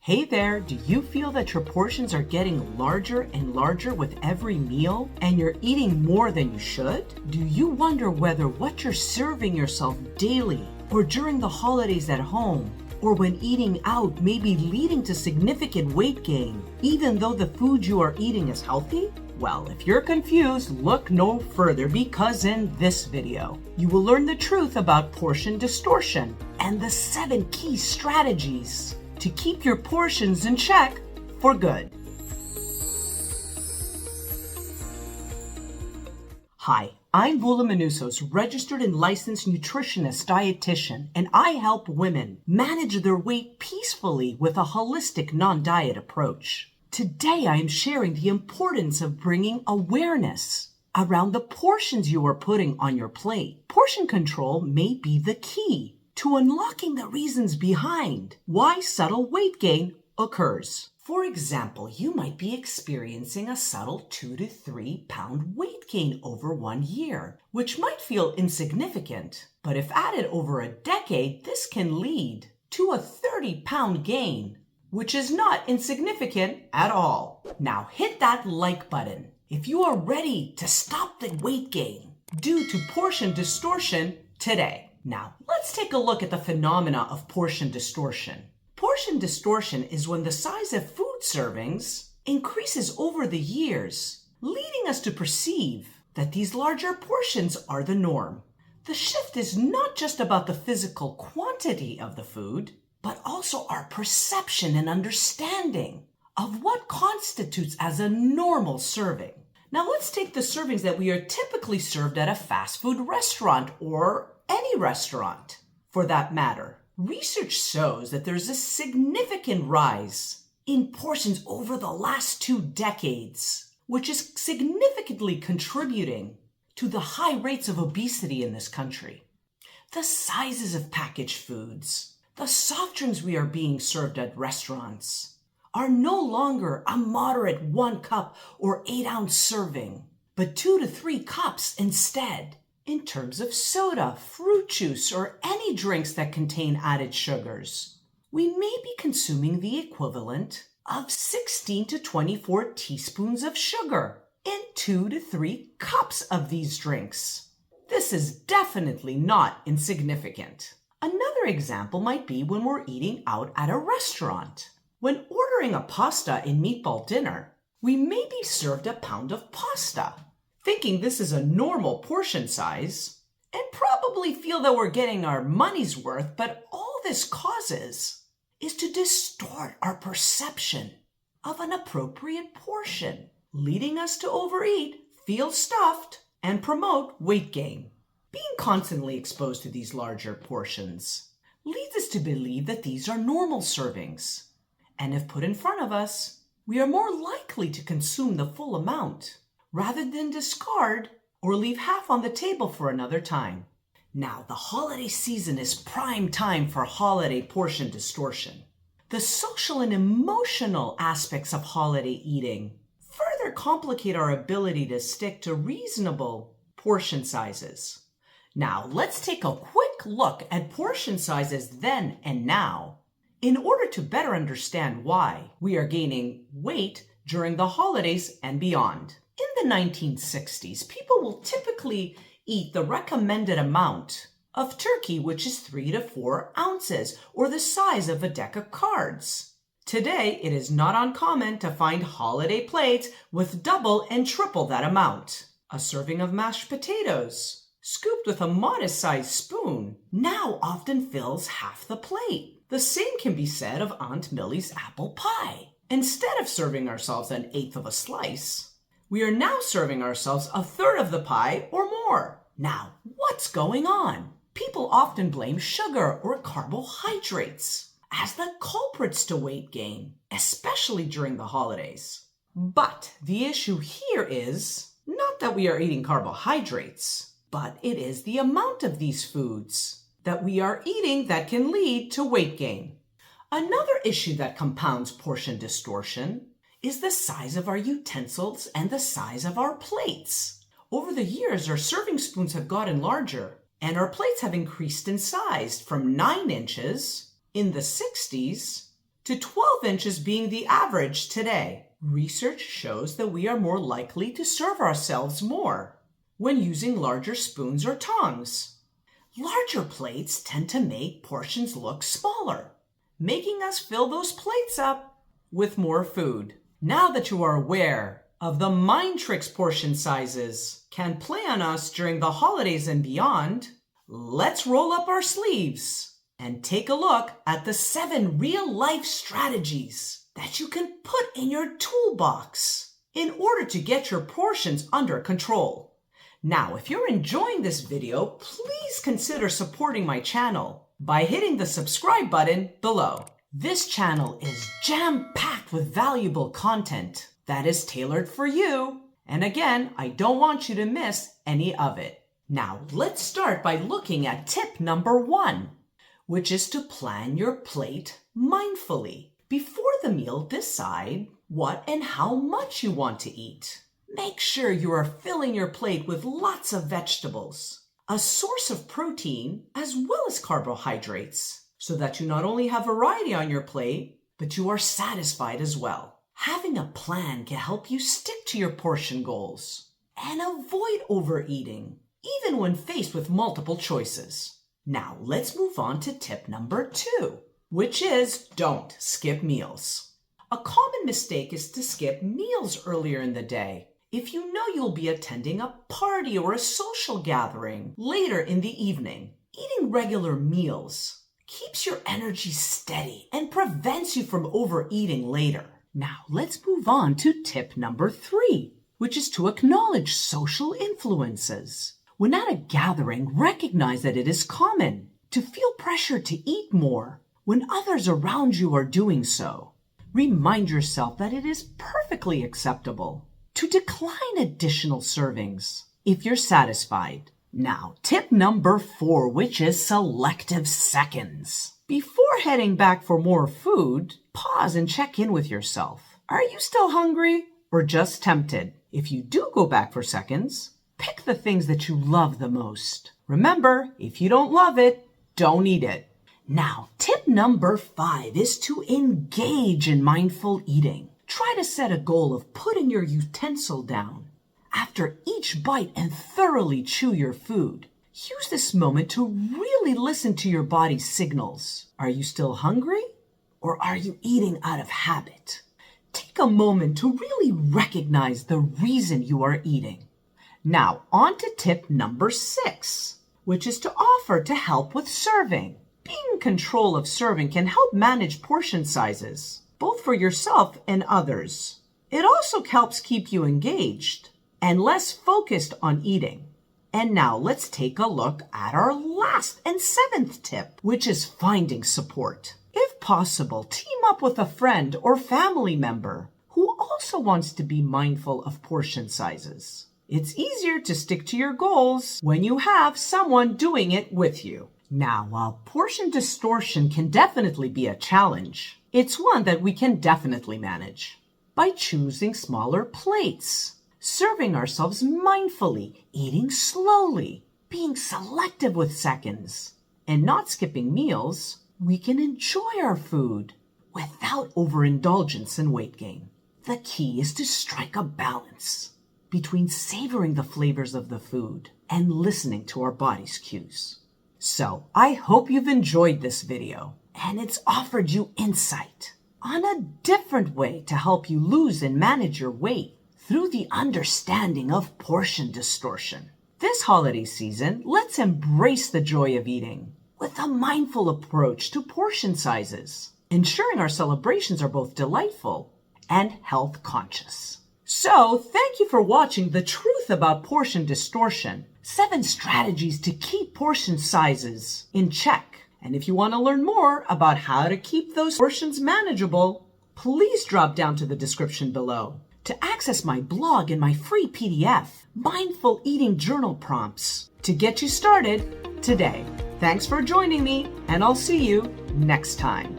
Hey there, do you feel that your portions are getting larger and larger with every meal and you're eating more than you should? Do you wonder whether what you're serving yourself daily or during the holidays at home or when eating out may be leading to significant weight gain, even though the food you are eating is healthy? Well, if you're confused, look no further because in this video, you will learn the truth about portion distortion and the 7 key strategies to keep your portions in check for good. Hi, I'm Vula Manusos, registered and licensed nutritionist dietitian, and I help women manage their weight peacefully with a holistic non-diet approach. Today I am sharing the importance of bringing awareness around the portions you are putting on your plate. Portion control may be the key to unlocking the reasons behind why subtle weight gain occurs. For example, you might be experiencing a subtle 2 to 3 pound weight gain over 1 year, which might feel insignificant, but if added over a decade, this can lead to a 30-pound gain, which is not insignificant at all. Now hit that like button if you are ready to stop the weight gain due to portion distortion today. Now, let's take a look at the phenomena of portion distortion. Portion distortion is when the size of food servings increases over the years, leading us to perceive that these larger portions are the norm. The shift is not just about the physical quantity of the food, but also our perception and understanding of what constitutes as a normal serving. Now let's take the servings that we are typically served at a fast food restaurant or any restaurant for that matter. Research shows that there's a significant rise in portions over the last 2 decades, which is significantly contributing to the high rates of obesity in this country. The sizes of packaged foods, the soft drinks we are being served at restaurants are no longer a moderate 1 cup or 8-ounce serving, but 2 to 3 cups instead. In terms of soda, fruit juice, or any drinks that contain added sugars, we may be consuming the equivalent of 16 to 24 teaspoons of sugar in 2 to 3 cups of these drinks. This is definitely not insignificant. Another example might be when we're eating out at a restaurant. When ordering a pasta and meatball dinner, we may be served a pound of pasta, thinking this is a normal portion size, and probably feel that we're getting our money's worth, but all this causes is to distort our perception of an appropriate portion, leading us to overeat, feel stuffed, and promote weight gain. Being constantly exposed to these larger portions leads us to believe that these are normal servings, and if put in front of us, we are more likely to consume the full amount rather than discard or leave half on the table for another time. Now, the holiday season is prime time for holiday portion distortion. The social and emotional aspects of holiday eating further complicate our ability to stick to reasonable portion sizes. Now, let's take a quick look at portion sizes then and now in order to better understand why we are gaining weight during the holidays and beyond. In the 1960s, people will typically eat the recommended amount of turkey, which is 3 to 4 ounces, or the size of a deck of cards. Today, it is not uncommon to find holiday plates with double and triple that amount. A serving of mashed potatoes, scooped with a modest-sized spoon, now often fills half the plate. The same can be said of Aunt Millie's apple pie. Instead of serving ourselves 1/8 of a slice, we are now serving ourselves 1/3 of the pie or more. Now, what's going on? People often blame sugar or carbohydrates as the culprits to weight gain, especially during the holidays. But the issue here is not that we are eating carbohydrates, but it is the amount of these foods that we are eating that can lead to weight gain. Another issue that compounds portion distortion is the size of our utensils and the size of our plates. Over the years, our serving spoons have gotten larger, and our plates have increased in size from 9 inches in the 60s to 12 inches being the average today. Research shows that we are more likely to serve ourselves more when using larger spoons or tongs. Larger plates tend to make portions look smaller, making us fill those plates up with more food. Now that you are aware of the mind tricks portion sizes can play on us during the holidays and beyond, let's roll up our sleeves and take a look at the 7 real-life strategies that you can put in your toolbox in order to get your portions under control. Now, if you're enjoying this video, please consider supporting my channel by hitting the subscribe button below. This channel is jam-packed with valuable content that is tailored for you. And again, I don't want you to miss any of it. Now, let's start by looking at tip number 1, which is to plan your plate mindfully. Before the meal, decide what and how much you want to eat. Make sure you are filling your plate with lots of vegetables, a source of protein as well as carbohydrates, so that you not only have variety on your plate, but you are satisfied as well. Having a plan can help you stick to your portion goals and avoid overeating, even when faced with multiple choices. Now, let's move on to tip number 2, which is don't skip meals. A common mistake is to skip meals earlier in the day. If you know you'll be attending a party or a social gathering later in the evening, eating regular meals keeps your energy steady and prevents you from overeating later. Now, let's move on to tip number 3, which is to acknowledge social influences. When at a gathering, recognize that it is common to feel pressure to eat more when others around you are doing so. Remind yourself that it is perfectly acceptable to decline additional servings if you're satisfied. Now, tip number 4, which is selective seconds. Before heading back for more food, pause and check in with yourself. Are you still hungry or just tempted? If you do go back for seconds, pick the things that you love the most. Remember, if you don't love it, don't eat it. Now, tip number 5 is to engage in mindful eating. Try to set a goal of putting your utensil down after each bite and thoroughly chew your food. Use this moment to really listen to your body's signals. Are you still hungry or are you eating out of habit? Take a moment to really recognize the reason you are eating. Now, on to tip number 6, which is to offer to help with serving. Being in control of serving can help manage portion sizes, both for yourself and others. It also helps keep you engaged and less focused on eating. And now let's take a look at our last and 7th tip, which is finding support. If possible, team up with a friend or family member who also wants to be mindful of portion sizes. It's easier to stick to your goals when you have someone doing it with you. Now, while portion distortion can definitely be a challenge, it's one that we can definitely manage by choosing smaller plates, serving ourselves mindfully, eating slowly, being selective with seconds, and not skipping meals. We can enjoy our food without overindulgence and weight gain. The key is to strike a balance between savoring the flavors of the food and listening to our body's cues. So, I hope you've enjoyed this video and it's offered you insight on a different way to help you lose and manage your weight through the understanding of portion distortion. This holiday season, let's embrace the joy of eating with a mindful approach to portion sizes, ensuring our celebrations are both delightful and health conscious. So, thank you for watching The Truth About Portion Distortion, 7 strategies to keep portion sizes in check. And if you want to learn more about how to keep those portions manageable, please drop down to the description below to access my blog and my free PDF, Mindful Eating Journal Prompts, to get you started today. Thanks for joining me, and I'll see you next time.